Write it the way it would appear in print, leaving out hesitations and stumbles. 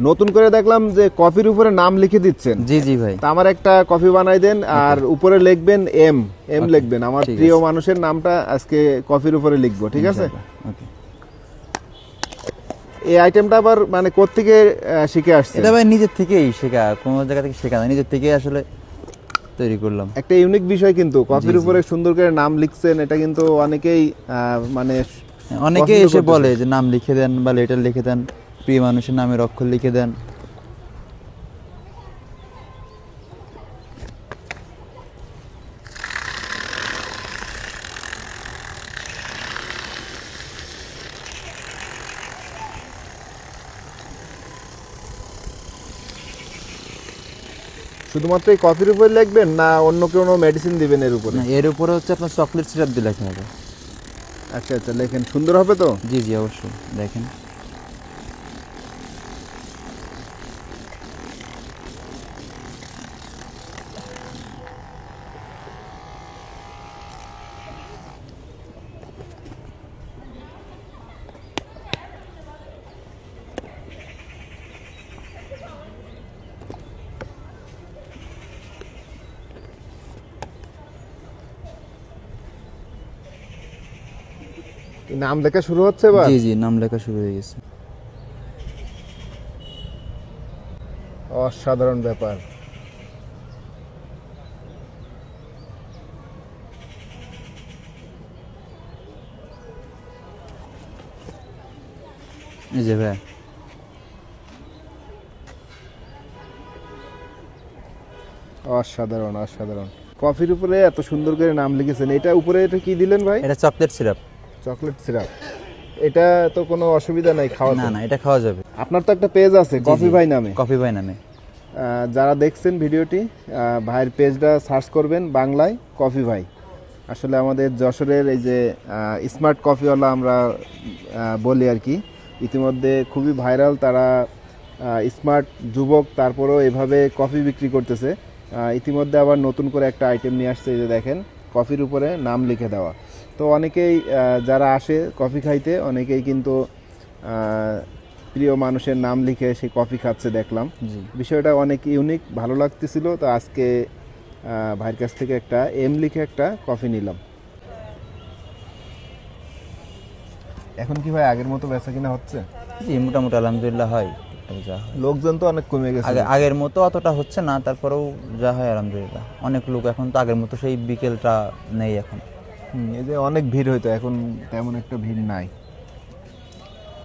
নতুন করে দেখলাম যে কফির উপরে নাম লিখে দিচ্ছেন। জি জি ভাই। তা আমার একটা কফি বানাই দেন, আর উপরে লিখবেন এম লিখবেন, আমার প্রিয় মানুষের নামটা আজকে কফির উপরে লিখবো, ঠিক আছে? ওকে। এই আইটেমটা আবার মানে কোত্থেকে শিখে আসছে? এটা ভাই নিজের থেকেই শেখা, কোনো জায়গা থেকে শেখা না, নিজের থেকেই আসলে তৈরি করলাম। একটা ইউনিক বিষয় কিন্তু কফির উপরে সুন্দর করে নাম লিখছেন, এটা কিন্তু অনেকেই মানে অনেকেই এসে বলে যে নাম লিখে দেন বা লেটার লিখে দেন, প্রিয় মানুষের নামের অক্ষর লিখে দেন। শুধুমাত্র এই কফির উপরে লিখবেন না অন্য কোনো মেডিসিন দিবেন এর উপরে? না, এর উপরে হচ্ছে আপনার চকলেট সিরাপ দিয়ে লেখা হবে। আচ্ছা আচ্ছা, লেখেন, সুন্দর হবে তো? জি জি অবশ্যই, দেখেন। নাম লেখা শুরু হচ্ছে এবার? জি জি, নাম লেখা শুরু হয়ে গেছে। অসাধারণ ব্যাপার। এই যে ভাই, অসাধারণ অসাধারণ। কফির উপরে এত সুন্দর করে নাম লিখেছেন, এটা উপরে এটা কি দিলেন ভাই? এটা চকলেট সিরাপ। Chocolate syrup. এটা তো কোনো অসুবিধা নাই খাওয়া? না না, এটা খাওয়া যাবে। আপনার তো একটা পেজ আছে কফি ভাই নামে। কফি ভাই নামে। যারা দেখছেন ভিডিওটি, ভাইয়ের পেজটা সার্চ করবেন বাংলায় কফি ভাই। আসলে আমাদের যশোরের এই যে স্মার্ট কফিওয়ালা আমরা বলি আর কি, ইতিমধ্যে খুবই ভাইরাল তারা, স্মার্ট যুবক, তারপরেও এভাবে কফি বিক্রি করতেছে। ইতিমধ্যে আবার নতুন করে একটা আইটেম নিয়ে আসছে, এই যে দেখেন কফির উপরে নাম লিখে দেওয়া। তো অনেকেই যারা আসে কফি খাইতে, অনেকেই কিন্তু প্রিয় মানুষের নাম লিখে সেই কফি খাচ্ছে দেখলাম। বিষয়টা অনেক ইউনিক, ভালো লাগতেছিল। তো আজকে ভাইয়ের কাছ থেকে একটা এম লিখে একটা কফি নিলাম। এখন কি ভাই আগের মতো বেচা কিনা হচ্ছে? জি মোটামুটি আলহামদুলিল্লাহ হয়, যা হয়। লোকজন তো অনেক কমে গেছে, আগের মতো অতটা হচ্ছে না, তারপরেও যা হয় আলহামদুলিল্লাহ অনেক লোক। এখন তো আগের মতো সেই বিকেলটা নেই এখন। এই যে অনেক ভিড় হইতো, এখন তেমন একটা ভিড় নাই।